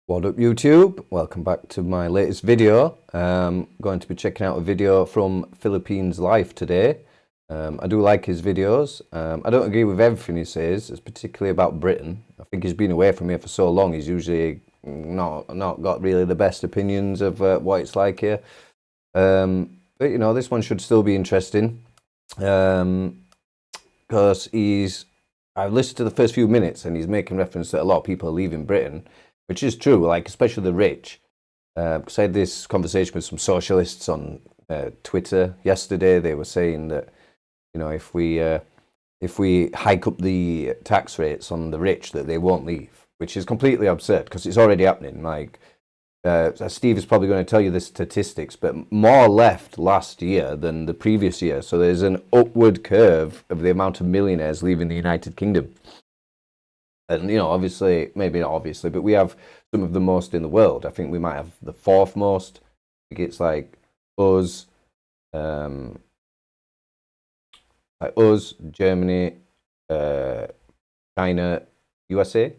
What up YouTube? Welcome back to my latest video. Going to be checking out a video from Philippines Life today. I do like his videos. I don't agree with everything he says, it's particularly about Britain. I think he's been away from here for so long, he's usually not got really the best opinions of what it's like here. But you know, this one should still be interesting. Because I've listened to the first few minutes and he's making reference that a lot of people are leaving Britain, which is true, like especially the rich. Because I had this conversation with some socialists on Twitter yesterday. They were saying that, you know, if we hike up the tax rates on the rich, that they won't leave, which is completely absurd because it's already happening. Like Steve is probably going to tell you the statistics, but more left last year than the previous year. So there's an upward curve of the amount of millionaires leaving the United Kingdom. And, you know, obviously, maybe not obviously, but we have some of the most in the world. I think we might have the fourth most. I think it's like us, Germany, China, USA.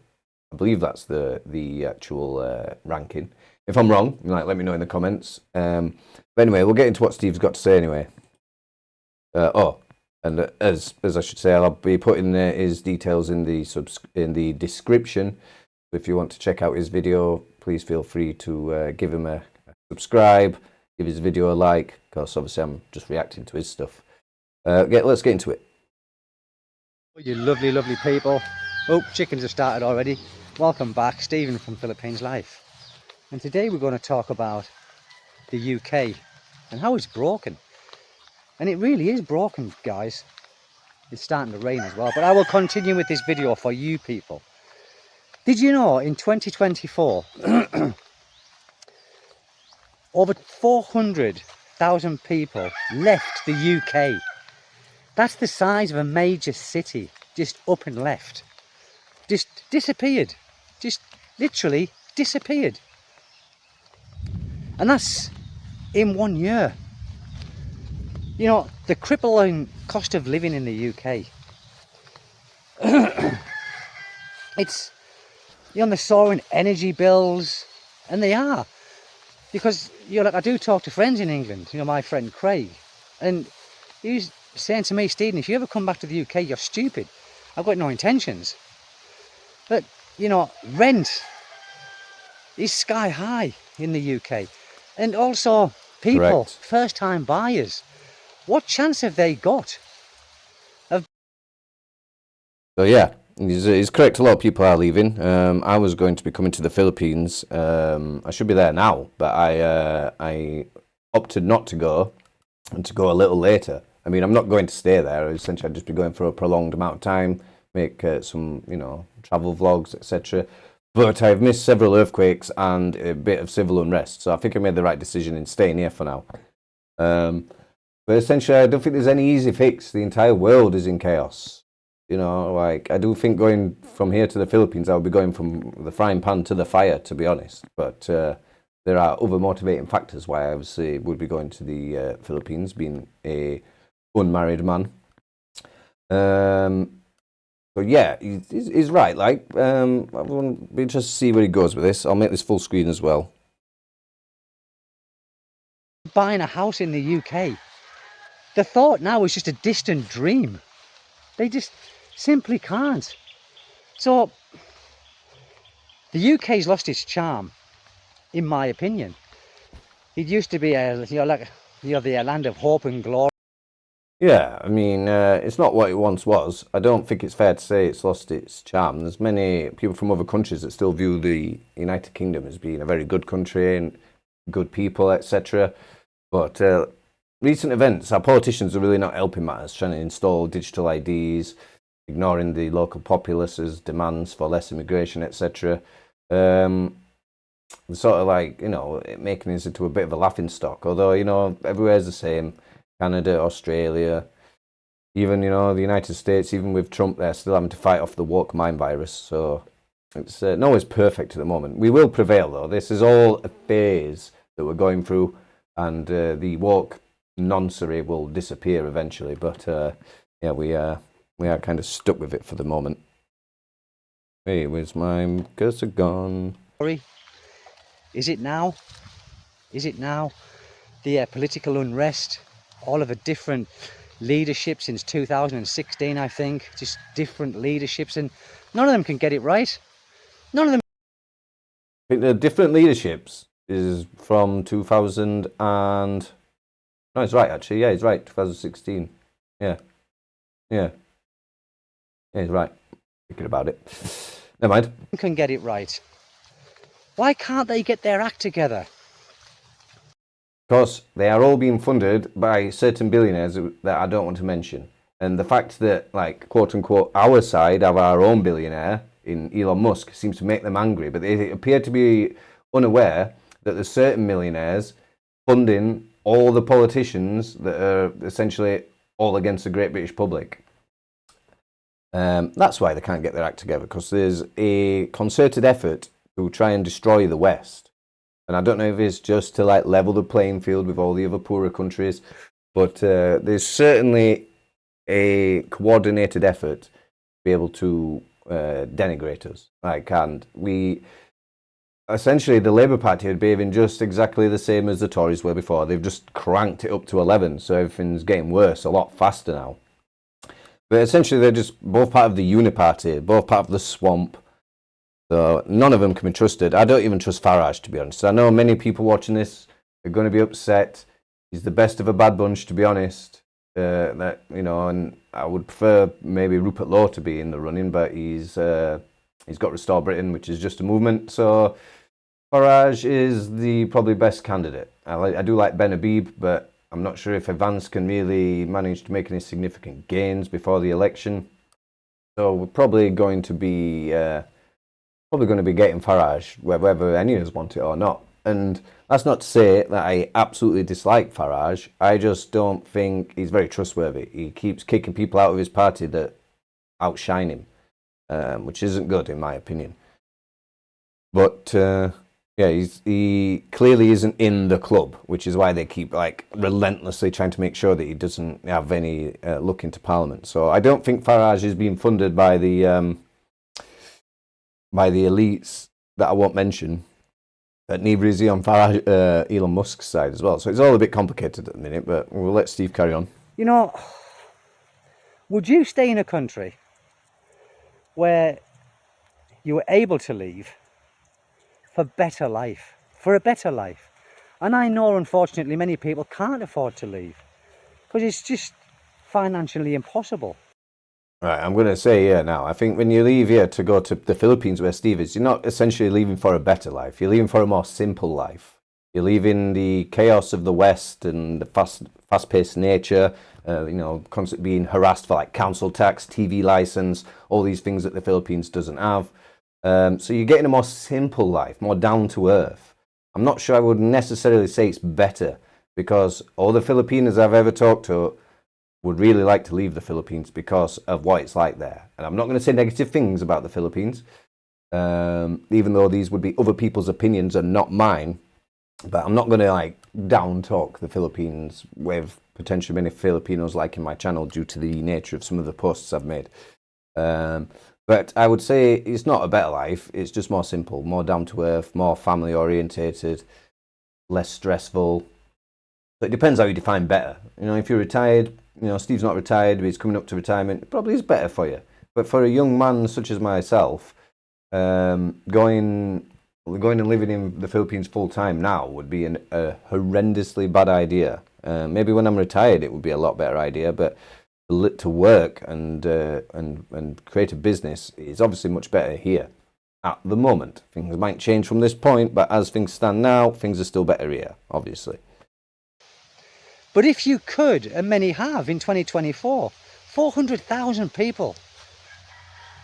I believe that's the actual ranking. If I'm wrong, like, let me know in the comments. But anyway, we'll get into what Steve's got to say anyway. And as I should say, I'll be putting his details in the description. If you want to check out his video, please feel free to give him a subscribe, give his video a like, because obviously I'm just reacting to his stuff. Let's get into it. You lovely, lovely people. Oh, chickens have started already. Welcome back, Stephen from Philippines Life. And today we're going to talk about the UK and how it's broken. And it really is broken, guys. It's starting to rain as well, but I will continue with this video for you people. Did you know in 2024 over 400,000 people left the UK? That's the size of a major city, just up and left. Just disappeared. Just literally disappeared. And that's in 1 year. You know, the crippling cost of living in the UK. It's, you know, the soaring energy bills, and they are. Because, you know, like I do talk to friends in England, you know, my friend Craig, and he's saying to me, Stephen, if you ever come back to the UK, you're stupid. I've got no intentions. But, you know, rent is sky high in the UK. And also, people, Correct. first-time buyers, what chance have they got? So yeah, he's correct. A lot of people are leaving. I was going to be coming to the Philippines. I should be there now, but I opted not to go and to go a little later. I mean, I'm not going to stay there. Essentially, I'd just be going for a prolonged amount of time, make some, you know, travel vlogs, etc. But I've missed several earthquakes and a bit of civil unrest, so I think I made the right decision in staying here for now. But essentially, I don't think there's any easy fix. The entire world is in chaos. You know, like, I do think going from here to the Philippines, I would be going from the frying pan to the fire, to be honest. But there are other motivating factors why I obviously would be going to the Philippines, being a unmarried man. But yeah, he's right. Like, I want be interested to see where he goes with this. I'll make this full screen as well. Buying a house in the UK, the thought now is just a distant dream. They just simply can't. So the UK's lost its charm, in my opinion. It used to be a, you know, like, you know, the land of hope and glory. Yeah, I mean, it's not what it once was. I don't think it's fair to say it's lost its charm. There's many people from other countries that still view the United Kingdom as being a very good country and good people, etc. But recent events, our politicians are really not helping matters, trying to install digital IDs, ignoring the local populace's demands for less immigration, etc. Sort of like, you know, making this into a bit of a laughing stock. Although, you know, everywhere's the same. Canada, Australia, even, you know, the United States, even with Trump, they're still having to fight off the woke mind virus. So it's no one's perfect at the moment. We will prevail, though. This is all a phase that we're going through, and the woke nonsense will disappear eventually. But yeah, we are kind of stuck with it for the moment. Hey, where's my cursor gone? Is it now? Is it now? The political unrest, all of a different leadership since 2016, I think. Just different leaderships, and none of them can get it right. None of them. I think the different leaderships is from 2000 and... No, he's right, actually. Yeah, he's right. 2016. Yeah. Yeah. Yeah, he's right. Thinking about it. Never mind. Can get it right. Why can't they get their act together? Because they are all being funded by certain billionaires that I don't want to mention. And the fact that, like, quote unquote, our side have our own billionaire in Elon Musk seems to make them angry. But they appear to be unaware that there's certain millionaires funding all the politicians that are essentially all against the great British public. That's why they can't get their act together, because there's a concerted effort to try and destroy the West. And I don't know if it's just to like level the playing field with all the other poorer countries, but there's certainly a coordinated effort to be able to denigrate us. Like, and we essentially, the Labour Party are behaving just exactly the same as the Tories were before. They've just cranked it up to 11, so everything's getting worse a lot faster now. But essentially, they're just both part of the Uniparty, both part of the swamp. So none of them can be trusted. I don't even trust Farage, to be honest. I know many people watching this are going to be upset. He's the best of a bad bunch, to be honest. That, you know, and I would prefer maybe Rupert Lowe to be in the running, but he's got Restore Britain, which is just a movement. So Farage is the probably best candidate. I do like Ben Habib, but I'm not sure if Evans can really manage to make any significant gains before the election. So we're probably going to be getting Farage, whether any of us want it or not. And that's not to say that I absolutely dislike Farage. I just don't think he's very trustworthy. He keeps kicking people out of his party that outshine him, which isn't good in my opinion. But yeah, he clearly isn't in the club, which is why they keep like relentlessly trying to make sure that he doesn't have any look into Parliament. So I don't think Farage is being funded by the elites that I won't mention. But neither is he on Elon Musk's side as well. So it's all a bit complicated at the minute, but we'll let Steve carry on. You know, would you stay in a country where you were able to leave for a better life? And I know, unfortunately, many people can't afford to leave because it's just financially impossible. Right, I'm going to say yeah now. I think when you leave here to go to the Philippines where Steve is, you're not essentially leaving for a better life. You're leaving for a more simple life. You're leaving the chaos of the West and the fast-paced nature, you know, constantly being harassed for like council tax, TV license, all these things that the Philippines doesn't have. So you're getting a more simple life, more down to earth. I'm not sure I would necessarily say it's better, because all the Filipinos I've ever talked to would really like to leave the Philippines because of what it's like there. And I'm not going to say negative things about the Philippines, even though these would be other people's opinions and not mine. But I'm not going to like down talk the Philippines with potentially many Filipinos liking my channel due to the nature of some of the posts I've made. But I would say it's not a better life. It's just more simple, more down to earth, more family orientated, less stressful. So it depends how you define better. You know, if you're retired, you know, Steve's not retired, but he's coming up to retirement, it probably is better for you. But for a young man such as myself, going and living in the Philippines full time now would be a horrendously bad idea. Maybe when I'm retired, it would be a lot better idea. But to work and create a business is obviously much better here at the moment. Things might change from this point, but as things stand now, things are still better here, obviously. But if you could, and many have in 2024, 400,000 people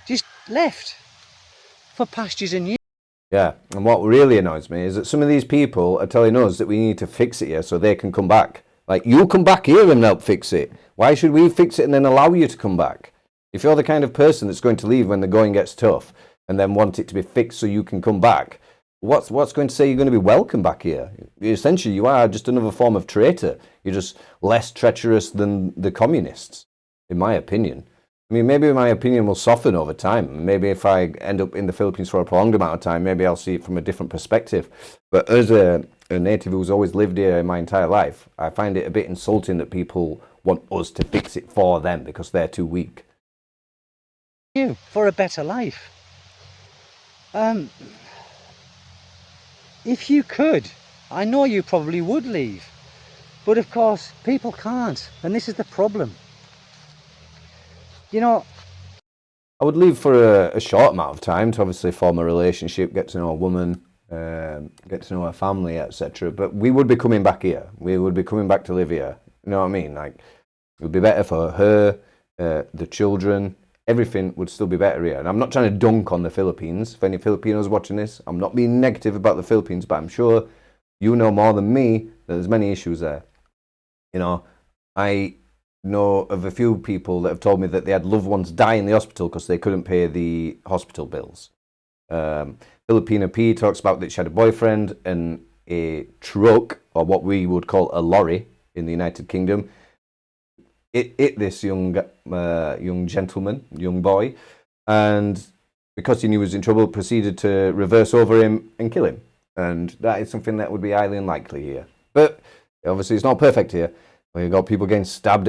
just left for pastures and Yeah, and what really annoys me is that some of these people are telling us that we need to fix it here so they can come back. Like, you come back here and help fix it. Why should we fix it and then allow you to come back? If you're the kind of person that's going to leave when the going gets tough and then want it to be fixed so you can come back, what's going to say you're going to be welcome back here? Essentially, you are just another form of traitor. You're just less treacherous than the communists, in my opinion. I mean, maybe my opinion will soften over time. Maybe if I end up in the Philippines for a prolonged amount of time, maybe I'll see it from a different perspective. But as a native who's always lived here in my entire life, I find it a bit insulting that people want us to fix it for them because they're too weak. You for a better life. If you could, I know you probably would leave, but of course people can't, and this is the problem. You know, I would leave for a short amount of time to obviously form a relationship, get to know a woman, get to know her family, etc. But we would be coming back here. We would be coming back to live here. You know what I mean? Like, it would be better for her, the children. Everything would still be better here. And I'm not trying to dunk on the Philippines. If any Filipinos watching this, I'm not being negative about the Philippines, but I'm sure you know more than me that there's many issues there. You know, I know of a few people that have told me that they had loved ones die in the hospital because they couldn't pay the hospital bills. Filipina P talks about that she had a boyfriend and a truck, or what we would call a lorry in the United Kingdom. It hit this young gentleman, young boy, and because he knew he was in trouble, proceeded to reverse over him and kill him. And that is something that would be highly unlikely here. But obviously it's not perfect here. We've got people getting stabbed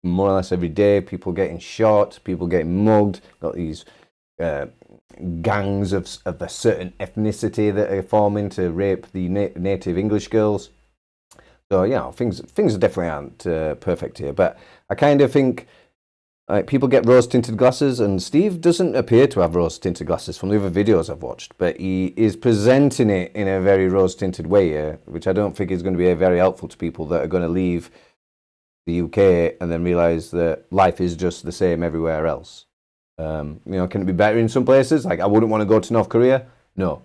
more or less every day, people getting shot, people getting mugged, got these gangs of a certain ethnicity that are forming to rape the native English girls. So, yeah, things definitely aren't perfect here. But I kind of think people get rose-tinted glasses, and Steve doesn't appear to have rose-tinted glasses from the other videos I've watched, but he is presenting it in a very rose-tinted way here, which I don't think is going to be very helpful to people that are going to leave the UK and then realise that life is just the same everywhere else. You know, can it be better in some places? Like, I wouldn't want to go to North Korea. No.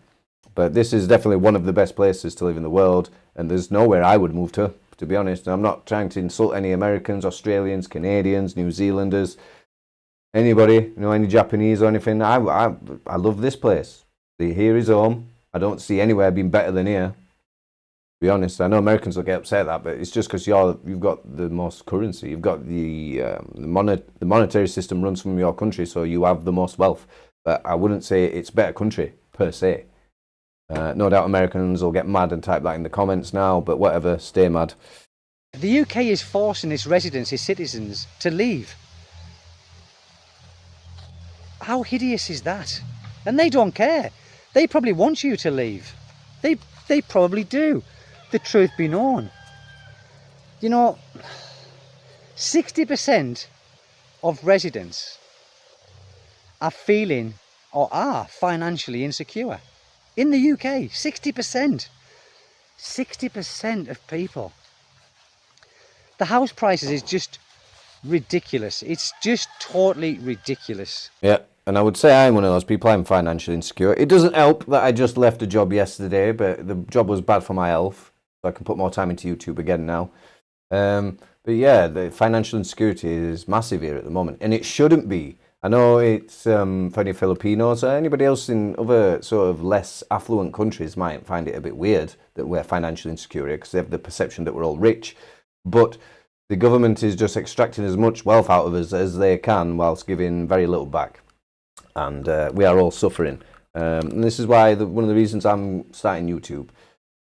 But this is definitely one of the best places to live in the world, and there's nowhere I would move to be honest. I'm not trying to insult any Americans, Australians, Canadians, New Zealanders, anybody, you know, any Japanese or anything. I love this place. Here is home. I don't see anywhere being better than here. To be honest, I know Americans will get upset at that, but it's just because you've got the most currency. You've got the monetary system runs from your country, so you have the most wealth. But I wouldn't say it's a better country per se. No doubt Americans will get mad and type that in the comments now, but whatever, stay mad. The UK is forcing its residents, its citizens, to leave. How hideous is that? And they don't care. They probably want you to leave. They probably do. The truth be known. You know, 60% of residents are feeling or are financially insecure. In the UK, 60%. 60% of people. The house prices is just ridiculous. It's just totally ridiculous. Yeah, and I would say I'm one of those people. I'm financially insecure. It doesn't help that I just left a job yesterday, but the job was bad for my health, so I can put more time into YouTube again now. But yeah, the financial insecurity is massive here at the moment, and it shouldn't be. I know it's for any Filipinos or anybody else in other sort of less affluent countries might find it a bit weird that we're financially insecure because they have the perception that we're all rich. But the government is just extracting as much wealth out of us as they can whilst giving very little back. And we are all suffering. And this is why one of the reasons I'm starting YouTube,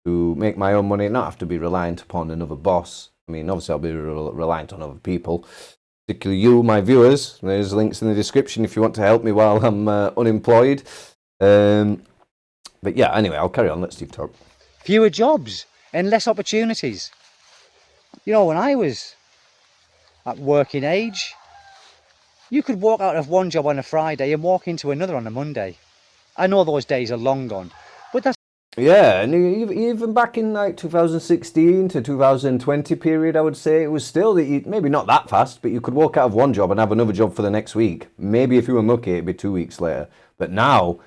to make my own money, not have to be reliant upon another boss. I mean, obviously I'll be reliant on other people. Particularly you, my viewers. There's links in the description if you want to help me while I'm unemployed. But yeah, anyway, I'll carry on. Let Steve talk. Fewer jobs and less opportunities. You know, when I was at working age, you could walk out of one job on a Friday and walk into another on a Monday. I know those days are long gone, but that's... Yeah, and even back in like 2016 to 2020 period, I would say it was still that maybe not that fast, but you could walk out of one job and have another job for the next week. Maybe if you were lucky, it'd be 2 weeks later. But now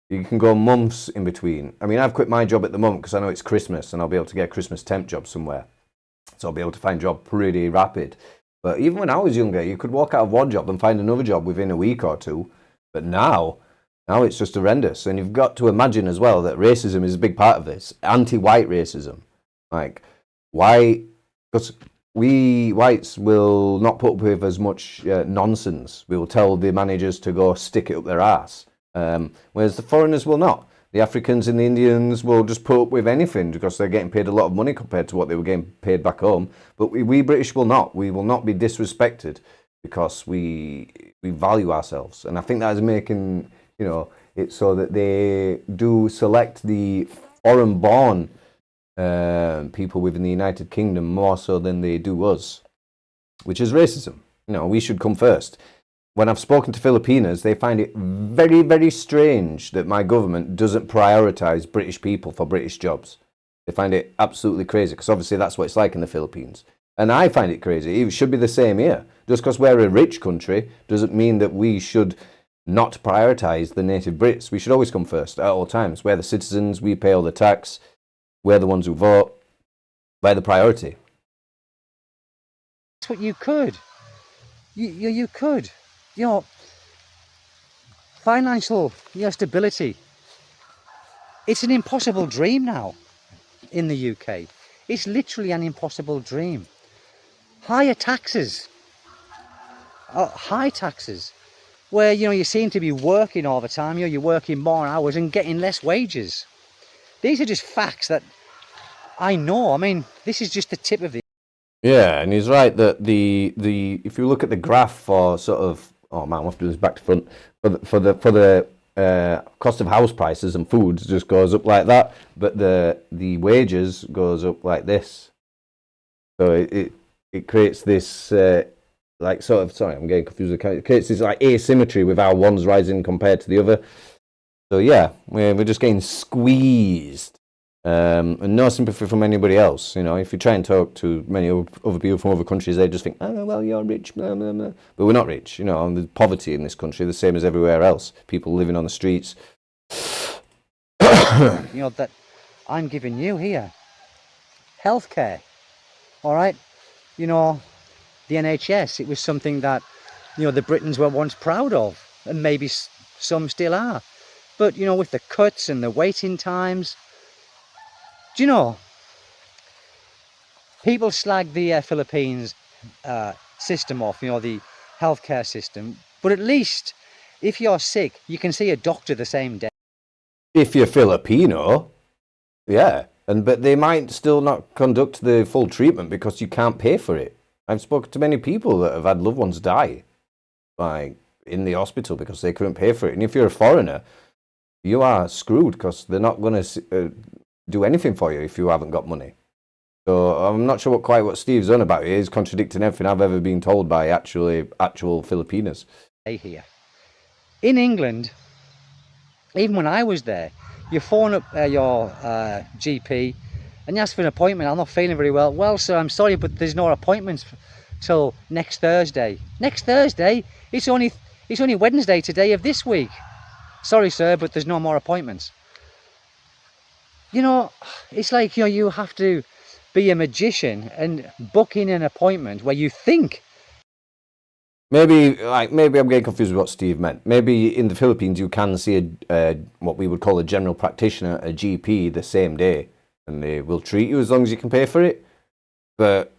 you can go months in between. I mean, I've quit my job at the moment because I know it's Christmas and I'll be able to get a Christmas temp job somewhere. So I'll be able to find a job pretty rapid. But even when I was younger, you could walk out of one job and find another job within a week or two. But now it's just horrendous. And you've got to imagine as well that racism is a big part of this. Anti-white racism. Like, why? Because we whites will not put up with as much nonsense. We will tell the managers to go stick it up their ass, whereas the foreigners will not. The Africans and the Indians will just put up with anything because they're getting paid a lot of money compared to what they were getting paid back home. But we British will not. We will not be disrespected because we value ourselves. And I think that is making, it so that they do select the foreign-born people within the United Kingdom more so than they do us, which is racism. We should come first. When I've spoken to Filipinas, they find it very, very strange that my government doesn't prioritise British people for British jobs. They find it absolutely crazy because obviously that's what it's like in the Philippines. And I find it crazy. It should be the same here. Just because we're a rich country doesn't mean that we should not prioritise the native Brits. We should always come first at all times. We're the citizens, we pay all the tax, we're the ones who vote, we're the priority. That's what you could. You could. Financial stability. It's an impossible dream now in the UK. It's literally an impossible dream. Higher taxes. High taxes. Where, you seem to be working all the time. You're working more hours and getting less wages. These are just facts that I know. I mean, this is just the tip of the... Yeah, and he's right that the if you look at the graph for sort of, oh man, I'll have to do this back to front, for the cost of house prices and foods just goes up like that, but the wages goes up like this. So it creates this like sort of, sorry, I'm getting confused. It creates this like asymmetry with how one's rising compared to the other. So yeah, we're just getting squeezed. And no sympathy from anybody else. If you try and talk to many other people from other countries, they just think, oh, well, you're rich, blah, blah, blah. But we're not rich. There's poverty in this country, the same as everywhere else. People living on the streets. that I'm giving you here. Healthcare. All right? The NHS, it was something that, the Britons were once proud of. And maybe some still are. But, with the cuts and the waiting times... people slag the Philippines system off, the healthcare system, but at least if you're sick, you can see a doctor the same day. If you're Filipino, yeah, but they might still not conduct the full treatment because you can't pay for it. I've spoken to many people that have had loved ones die, like in the hospital because they couldn't pay for it. And if you're a foreigner, you are screwed because they're not going to do anything for you if you haven't got money. So I'm not sure quite what Steve's on about. He's contradicting everything I've ever been told by actual Filipinos. Here. In England, even when I was there, you phone up your GP and you ask for an appointment. I'm not feeling very well. Well, sir, I'm sorry, but there's no appointments till next Thursday. Next Thursday? It's only Wednesday today of this week. Sorry, sir, but there's no more appointments. It's like, you have to be a magician and book in an appointment where you think. Maybe I'm getting confused with what Steve meant. Maybe in the Philippines you can see what we would call a general practitioner, a GP, the same day, and they will treat you as long as you can pay for it. But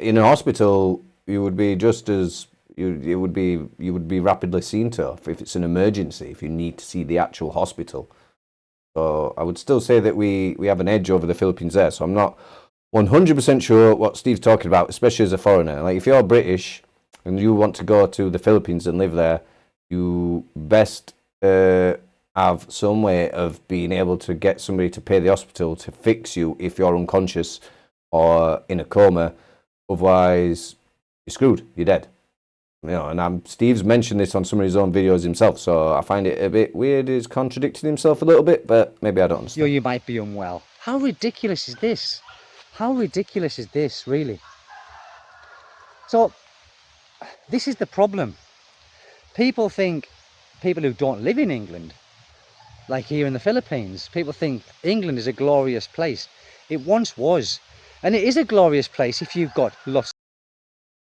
in a hospital, you would be just as you would be rapidly seen to if it's an emergency, if you need to see the actual hospital. So I would still say that we have an edge over the Philippines there. So I'm not 100% sure what Steve's talking about, especially as a foreigner. Like if you're British and you want to go to the Philippines and live there, you best have some way of being able to get somebody to pay the hospital to fix you if you're unconscious or in a coma. Otherwise, you're screwed. You're dead. And Steve's mentioned this on some of his own videos himself, so I find it a bit weird. He's contradicting himself a little bit, but maybe I don't understand. You might be unwell. How ridiculous is this? How ridiculous is this, really? So, this is the problem. People who don't live in England, like here in the Philippines, people think England is a glorious place. It once was. And it is a glorious place if you've got lots.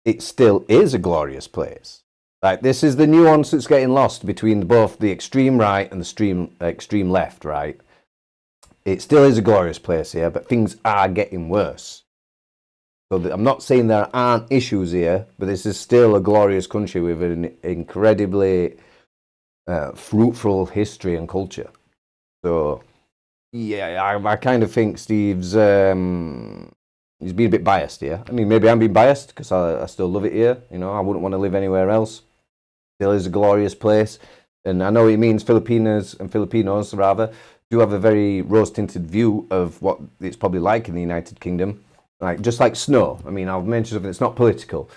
It still is a glorious place. Like, this is the nuance that's getting lost between both the extreme right and the extreme left, right? It still is a glorious place here, but things are getting worse. So I'm not saying there aren't issues here, but this is still a glorious country with an incredibly fruitful history and culture. So yeah, I kind of think Steve's he's been a bit biased here. I mean, maybe I'm being biased because I still love it here. You know, I wouldn't want to live anywhere else. Still is a glorious place, and I know it means Filipinos rather do have a very rose-tinted view of what it's probably like in the United Kingdom. Like just like snow. I mean, I'll mention something that's not political.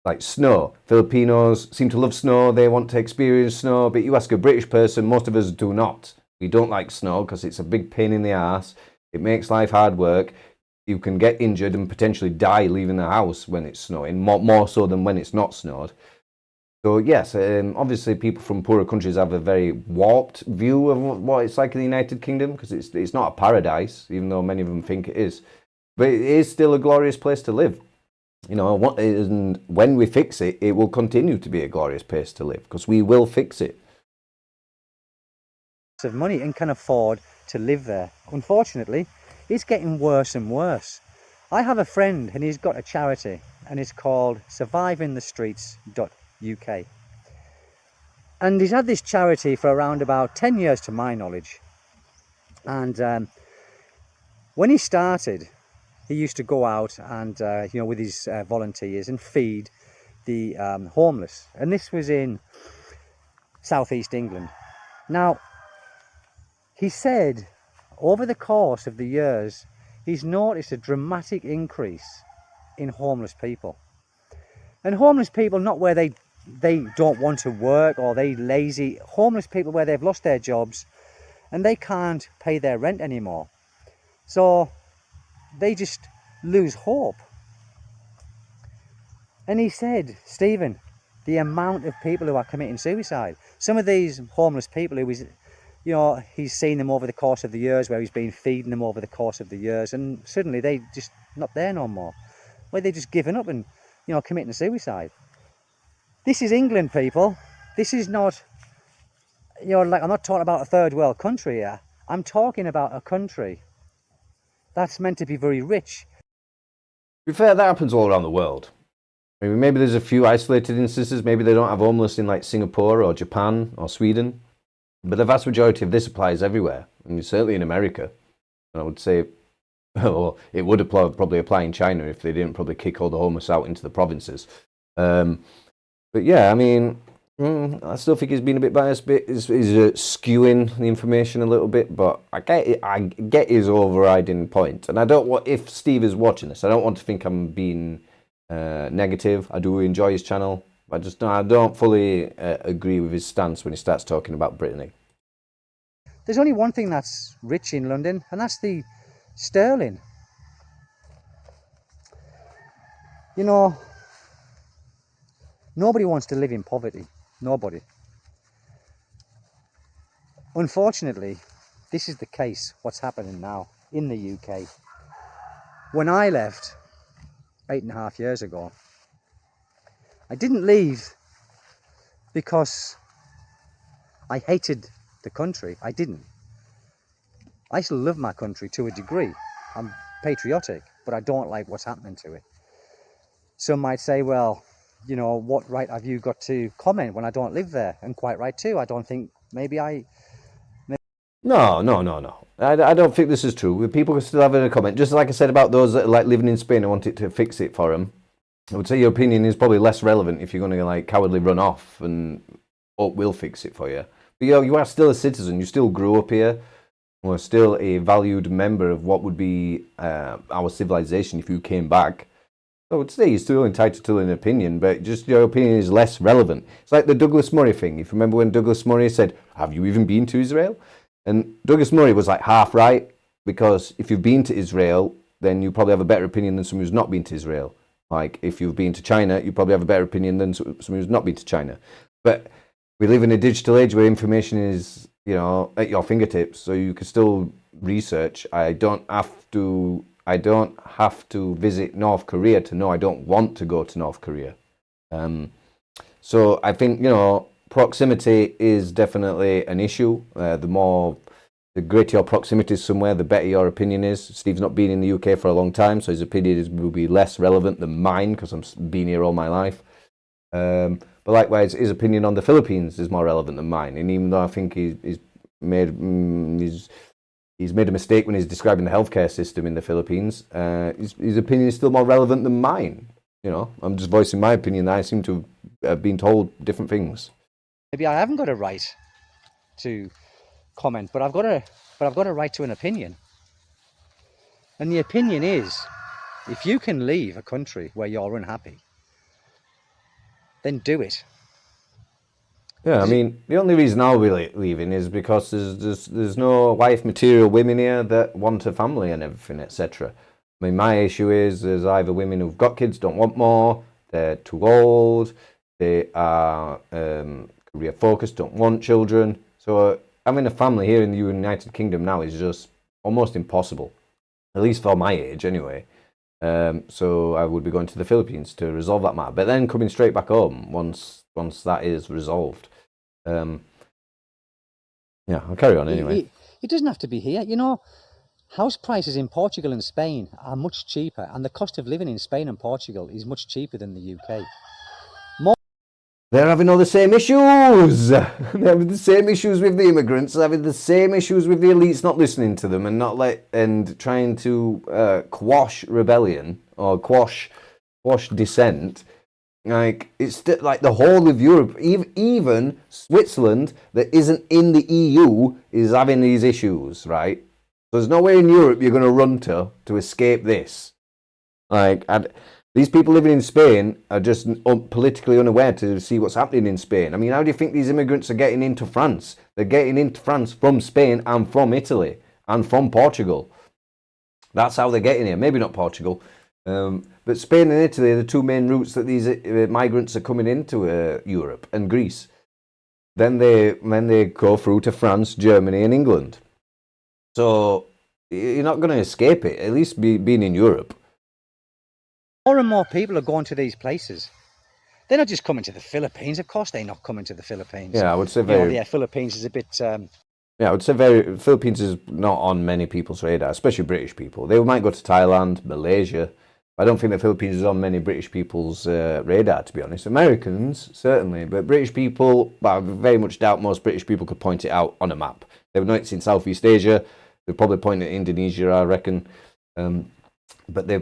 Like snow. Filipinos seem to love snow. They want to experience snow. But you ask a British person, most of us do not. We don't like snow because it's a big pain in the ass. It makes life hard work. You can get injured and potentially die leaving the house when it's snowing, more so than when it's not snowed. So yes, obviously people from poorer countries have a very warped view of what it's like in the United Kingdom because it's not a paradise, even though many of them think it is. But it is still a glorious place to live. You know, and when we fix it, it will continue to be a glorious place to live because we will fix it. Of money and can afford to live there. Unfortunately, it's getting worse and worse. I have a friend and he's got a charity and it's called survivingthestreets.uk. And he's had this charity for around about 10 years to my knowledge. And when he started, he used to go out and, with his volunteers and feed the homeless. And this was in southeast England. Now, he said over the course of the years, he's noticed a dramatic increase in homeless people. And homeless people, not where they don't want to work or they lazy, homeless people where they've lost their jobs and they can't pay their rent anymore. So they just lose hope. And he said, Stephen, the amount of people who are committing suicide, some of these homeless people who he's seen them over the course of the years where he's been feeding them over the course of the years and suddenly they just not there no more. Where they just given up and, committing suicide. This is England, people. This is not, I'm not talking about a third world country here. I'm talking about a country that's meant to be very rich. To be fair, that happens all around the world. I mean, maybe there's a few isolated instances. Maybe they don't have homeless in like Singapore or Japan or Sweden. But the vast majority of this applies everywhere. I mean, certainly in America. And I would say, well, it would probably apply in China if they didn't probably kick all the homeless out into the provinces. But yeah, I mean, I still think he's been a bit biased. He's skewing the information a little bit, but I get his overriding point. And I don't want, if Steve is watching this, I don't want to think I'm being negative. I do enjoy his channel. I don't fully agree with his stance when he starts talking about Brittany. There's only one thing that's rich in London, and that's the sterling. Nobody wants to live in poverty. Nobody. Unfortunately, this is the case, what's happening now in the UK. When I left 8.5 years ago, I didn't leave because I hated the country. I didn't. I still love my country to a degree. I'm patriotic, but I don't like what's happening to it. Some might say, well, what right have you got to comment when I don't live there? And quite right too. I don't think No. I don't think this is true. People can still have a comment. Just like I said about those that are like living in Spain and want it to fix it for them. I would say your opinion is probably less relevant if you're going to like cowardly run off and hope we'll fix it for you. But you are still a citizen. You still grew up here. We're still a valued member of what would be our civilization if you came back. I would say you're still entitled to an opinion, but just your opinion is less relevant. It's like the Douglas Murray thing. If you remember when Douglas Murray said, "Have you even been to Israel?" And Douglas Murray was like half right, because if you've been to Israel, then you probably have a better opinion than someone who's not been to Israel. Like, if you've been to China, you probably have a better opinion than someone who's not been to China. But we live in a digital age where information is, at your fingertips, so you can still research. I don't have to visit North Korea to know I don't want to go to North Korea. So I think, proximity is definitely an issue. The more the greater your proximity is somewhere, the better your opinion is. Steve's not been in the UK for a long time, so his opinion will be less relevant than mine because I've been here all my life. But likewise, his opinion on the Philippines is more relevant than mine. And even though I think he's made a mistake when he's describing the healthcare system in the Philippines, his opinion is still more relevant than mine. You know, I'm just voicing my opinion. I seem to have been told different things. Maybe I haven't got a right to comment, but I've got a right to an opinion. And the opinion is, if you can leave a country where you're unhappy, then do it. Yeah, I mean, the only reason I'll be leaving is because there's no wife material women here that want a family and everything, etc. I mean, my issue is there's either women who've got kids, don't want more, they're too old, they are career focused, don't want children. So having a family here in the United Kingdom now is just almost impossible, at least for my age anyway. So I would be going to the Philippines to resolve that matter, but then coming straight back home once that is resolved. Yeah, I'll carry on anyway. It doesn't have to be here. You know, house prices in Portugal and Spain are much cheaper, and the cost of living in Spain and Portugal is much cheaper than the UK. They're having all the same issues. They're having the same issues with the immigrants. They're having the same issues with the elites not listening to them and trying to quash rebellion or quash dissent. Like it's like the whole of Europe, even Switzerland that isn't in the EU is having these issues, right? So there's nowhere in Europe you're going to run to escape this. These people living in Spain are just politically unaware to see what's happening in Spain. I mean, how do you think these immigrants are getting into France? They're getting into France from Spain and from Italy and from Portugal. That's how they're getting here. Maybe not Portugal. But Spain and Italy are the two main routes that these migrants are coming into Europe and Greece. Then they go through to France, Germany and England. So you're not going to escape it, at least being in Europe. More and more people are going to these places. They're not just coming to the Philippines. Of course they're not coming to the Philippines. Yeah, I would say Philippines is a bit... Yeah, I would say Philippines is not on many people's radar, especially British people. They might go to Thailand, Malaysia. I don't think the Philippines is on many British people's radar, to be honest. Americans, certainly, but British people, I very much doubt most British people could point it out on a map. They would know it's in Southeast Asia. They'd probably point at Indonesia, I reckon. But they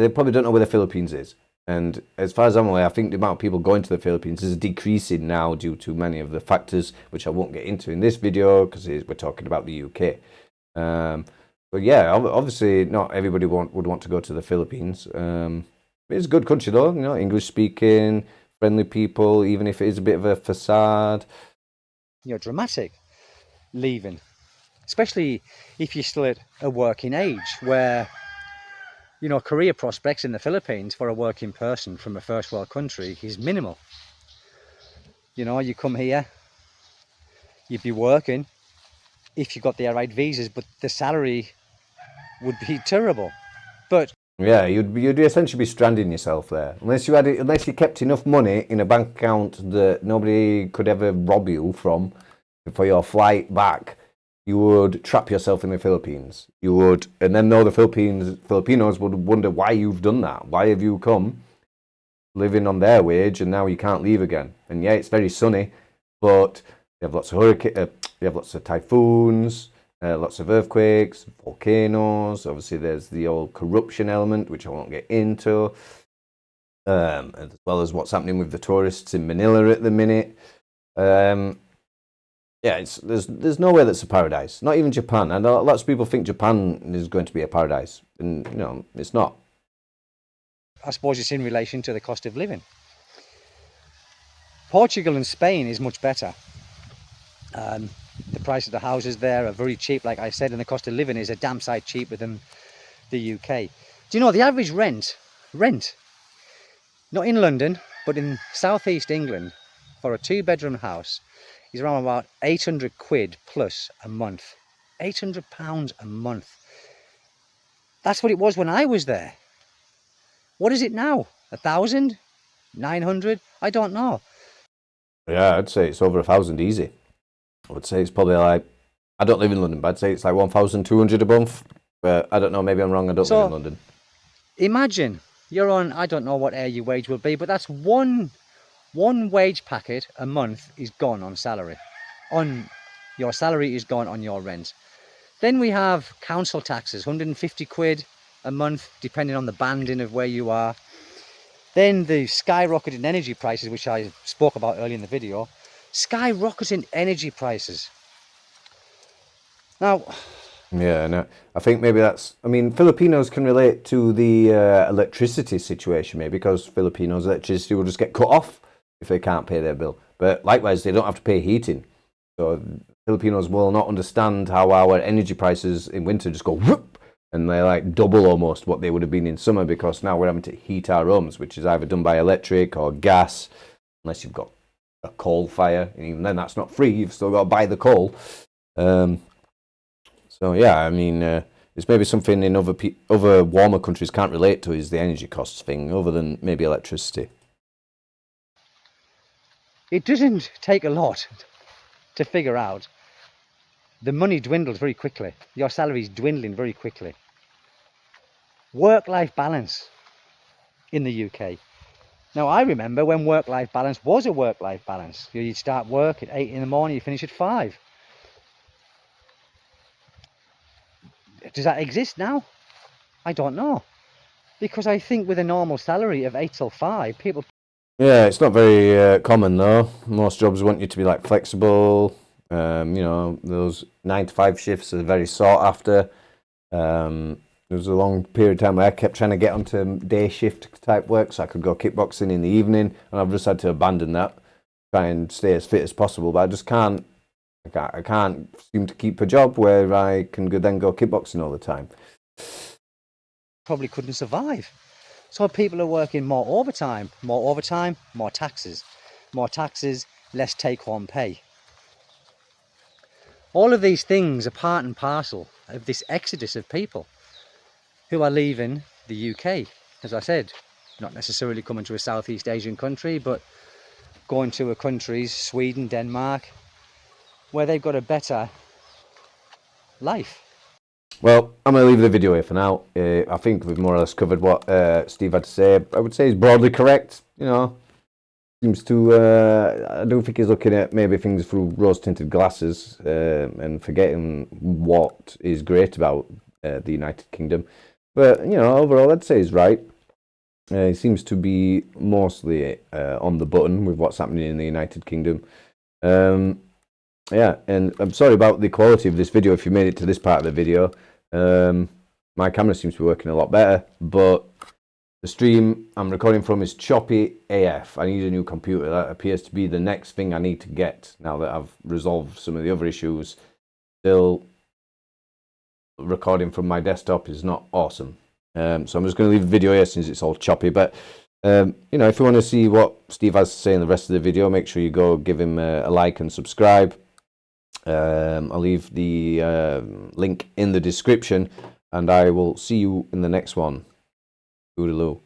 probably don't know where the Philippines is. And as far as I'm aware, I think the amount of people going to the Philippines is decreasing now due to many of the factors, which I won't get into in this video because we're talking about the UK. But yeah, obviously not everybody would want to go to the Philippines. It's a good country though, you know, English speaking, friendly people, even if it is a bit of a facade. You're dramatic leaving, especially if you're still at a working age where, you know, career prospects in the Philippines for a working person from a first world country is minimal. You know, you come here, you'd be working if you got the right visas, but the salary would be terrible. But yeah, you'd essentially be stranding yourself there unless you kept enough money in a bank account that nobody could ever rob you from for your flight back. You would trap yourself in the Philippines. You would, and then the Filipinos would wonder why you've done that. Why have you come living on their wage and now you can't leave again? And yeah, it's very sunny, but you have lots of you have lots of typhoons, lots of earthquakes, volcanoes. Obviously, there's the old corruption element, which I won't get into, as well as what's happening with the tourists in Manila at the minute. Yeah, there's nowhere that's a paradise. Not even Japan. And lots of people think Japan is going to be a paradise, and you know it's not. I suppose it's in relation to the cost of living. Portugal and Spain is much better. The price of the houses there are very cheap, like I said, and the cost of living is a damn sight cheaper than the UK. Do you know the average rent, not in London, but in southeast England, for a 2-bedroom house is around about 800 quid plus a month. £800 a month. That's what it was when I was there. What is it now? 1,000? 900? I don't know. Yeah, I'd say it's over 1,000 easy. I would say it's probably like I don't live in London, but I'd say it's like 1,200 a month. But I don't know, maybe I'm wrong. I don't live in London. Imagine you're on, I don't know what your wage will be, but that's one wage packet a month is gone on salary. On your salary is gone on your rent. Then we have council taxes, 150 quid a month, depending on the banding of where you are. Then the skyrocketing energy prices, which I spoke about earlier in the video. Skyrocketing energy prices. Now, yeah, no, I think maybe that's. I mean, Filipinos can relate to the electricity situation, maybe, because Filipinos' electricity will just get cut off if they can't pay their bill. But likewise, they don't have to pay heating. So Filipinos will not understand how our energy prices in winter just go whoop, and they're like double almost what they would have been in summer, because now we're having to heat our homes, which is either done by electric or gas, unless you've got a coal fire. And even then, that's not free. You've still got to buy the coal. So yeah, I mean, it's maybe something in other warmer countries can't relate to, is the energy costs thing, other than maybe electricity. it doesn't take a lot to figure out. The money dwindles very quickly. Your salary is dwindling very quickly. Work-life balance in the UK. Now, I remember when work-life balance was a work-life balance. You'd start work at 8 in the morning, you finish at 5. Does that exist now? I don't know. Because I think with a normal salary of 8 till 5, people... Yeah, it's not very common though. Most jobs want you to be like flexible. You know, those 9 to 5 shifts are very sought after. There was a long period of time where I kept trying to get onto day shift type work so I could go kickboxing in the evening, and I've just had to abandon that, try and stay as fit as possible. But I just can't. I can't seem to keep a job where I can then go kickboxing all the time. Probably couldn't survive. So people are working more overtime, more taxes, less take-home pay. All of these things are part and parcel of this exodus of people who are leaving the UK. As I said, not necessarily coming to a Southeast Asian country, but going to countries, Sweden, Denmark, where they've got a better life. Well, I'm going to leave the video here for now. I think we've more or less covered what Steve had to say. I would say he's broadly correct. You know, seems to. I don't think he's looking at maybe things through rose-tinted glasses and forgetting what is great about the United Kingdom. But you know, overall, I'd say he's right. He seems to be mostly on the button with what's happening in the United Kingdom. Yeah, and I'm sorry about the quality of this video if you made it to this part of the video. My camera seems to be working a lot better, but the stream I'm recording from is choppy AF. I need a new computer. That appears to be the next thing I need to get now that I've resolved some of the other issues. Still, recording from my desktop is not awesome. So I'm just going to leave the video here since it's all choppy, but you know, if you want to see what Steve has to say in the rest of the video, make sure you go give him a like and subscribe. I'll leave the link in the description, and I will see you in the next one. Toodaloo.